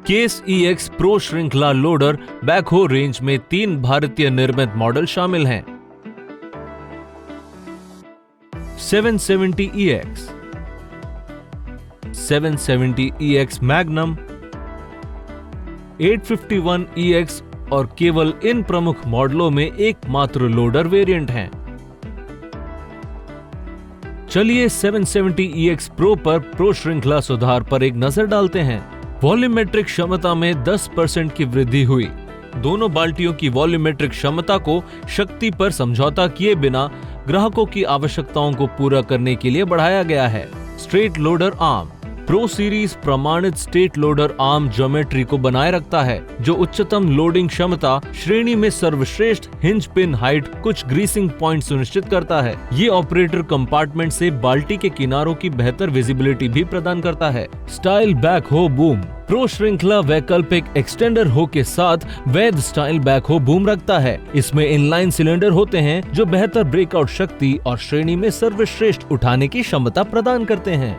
Case EX pro श्रृंखला loader backhoe range में 3 भारतीय निर्मित मॉडल शामिल हैं। 770EX, 770EX मैग्नम, 851EX और केवल इन प्रमुख मॉडलों में एकमात्र लोडर वेरिएंट हैं। चलिए 770EX प्रो पर प्रो श्रृंखला सुधार पर एक नजर डालते हैं। वॉल्यूमेट्रिक क्षमता में 10% की वृद्धि हुई। दोनों बाल्टियों की वॉल्यूमेट्रिक क्षमता को शक्ति पर समझौता किए बिना ग्राहकों की आवश्यकताओं को पूरा करने के लिए बढ़ाया गया है। Straight loader arm pro series प्रमाणित स्ट्रेट लोडर आर्म ज्योमेट्री को बनाए रखता है, जो उच्चतम लोडिंग क्षमता श्रेणी में सर्वश्रेष्ठ हिंज पिन हाइट, कुछ ग्रीसिंग पॉइंट सुनिश्चित करता है। ये ऑपरेटर कंपार्टमेंट से बाल्टी के किनारों की बेहतर विजिबिलिटी भी प्रदान करता है। स्टाइल बैक हो बूम प्रो श्रृंखला वैकल्पिक एक्सटेंडर हो के साथ वैध स्टाइल बैक हो बूम रखता है। इसमें इनलाइन सिलेंडर होते हैं जो बेहतर ब्रेकआउट शक्ति और श्रेणी में सर्वश्रेष्ठ उठाने की क्षमता प्रदान करते हैं।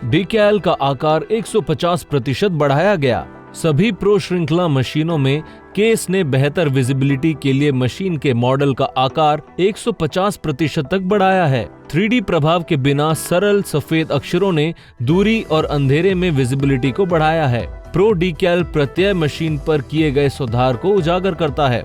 डिकैल का आकार 150% बढ़ाया गया। सभी प्रो श्रृंखला मशीनों में केस ने बेहतर विजिबिलिटी के लिए मशीन के मॉडल का आकार 150% तक बढ़ाया है। 3D प्रभाव के बिना सरल सफेद अक्षरों ने दूरी और अंधेरे में विजिबिलिटी को बढ़ाया है। प्रो डिकैल प्रत्यय मशीन पर किए गए सुधार को उजागर करता है।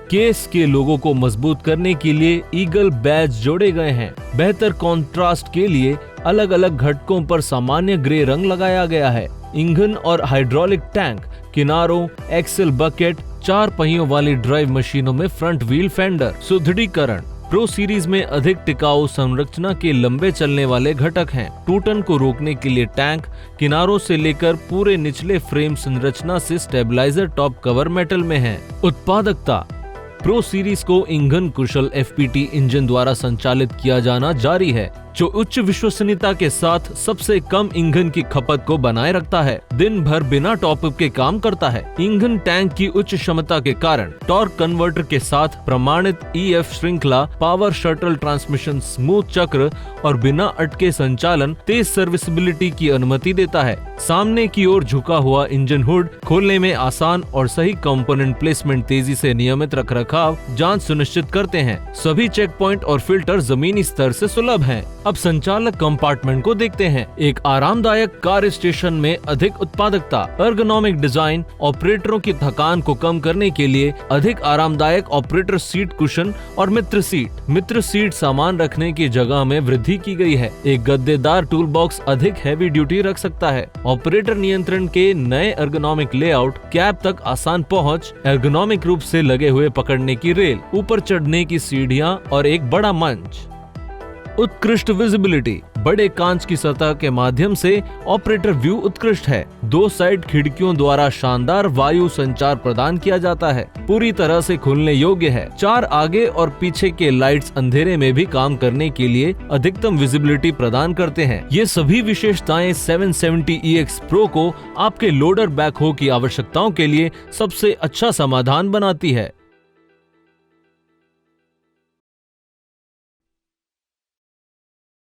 केस के लोगो को मजबूत करने के लिए ईगल बैज जोड़े गए हैं। बेहतर कॉन्ट्रास्ट के लिए अलग अलग घटकों पर सामान्य ग्रे रंग लगाया गया है। ईंधन और हाइड्रोलिक टैंक, किनारों, एक्सेल बकेट, 4 पहियों वाली ड्राइव मशीनों में फ्रंट व्हील फेंडर। सुदृढ़ीकरण प्रो सीरीज में अधिक टिकाऊ संरचना के लंबे चलने वाले घटक हैं। टूटन को रोकने के लिए टैंक, किनारों से लेकर पूरे निचले फ्रेम संरचना से स्टेबलाइजर टॉप कवर मेटल में है। उत्पादकता प्रो सीरीज को ईंधन कुशल FPT इंजन द्वारा संचालित किया जाना जारी है, जो उच्च विश्वसनीयता के साथ सबसे कम ईंधन की खपत को बनाए रखता है। दिन भर बिना टॉपअप के काम करता है। ईंधन टैंक की उच्च क्षमता के कारण टॉर्क कन्वर्टर के साथ प्रमाणित EF श्रृंखला पावर शटल ट्रांसमिशन, स्मूथ चक्र और बिना अटके संचालन, तेज सर्विसिबिलिटी की अनुमति देता है। सामने की ओर झुका हुआ इंजन हुड खोलने में आसान और सही कंपोनेंट प्लेसमेंट तेजी से नियमित रखरखाव जांच सुनिश्चित करते हैं। सभी चेक पॉइंट और फिल्टर जमीनी स्तर से सुलभ हैं। अब संचालक कंपार्टमेंट को देखते हैं। एक आरामदायक कार स्टेशन में अधिक उत्पादकता, एर्गोनॉमिक डिजाइन, ऑपरेटरों की थकान को कम करने के लिए अधिक आरामदायक ऑपरेटर सीट कुशन और मित्र सीट सामान रखने की जगह में वृद्धि की गई है। एक गद्देदार टूल बॉक्स अधिक हैवी ड्यूटी रख सकता है। ऑपरेटर नियंत्रण के नए एर्गोनॉमिक लेआउट, कैब तक आसान पहुंच, एर्गोनॉमिक रूप से लगे हुए पकड़ने की रेल, ऊपर चढ़ने की सीढ़ियां और एक बड़ा मंच। उत्कृष्ट विजिबिलिटी बड़े कांच की सतह के माध्यम से ऑपरेटर व्यू उत्कृष्ट है। 2 साइड खिड़कियों द्वारा शानदार वायु संचार प्रदान किया जाता है। पूरी तरह से खुलने योग्य है। 4 आगे और पीछे के लाइट्स अंधेरे में भी काम करने के लिए अधिकतम विजिबिलिटी प्रदान करते हैं। ये सभी विशेषताएं 770EX प्रो को आपके लोडर बैकहो की आवश्यकताओं के लिए सबसे अच्छा समाधान बनाती है।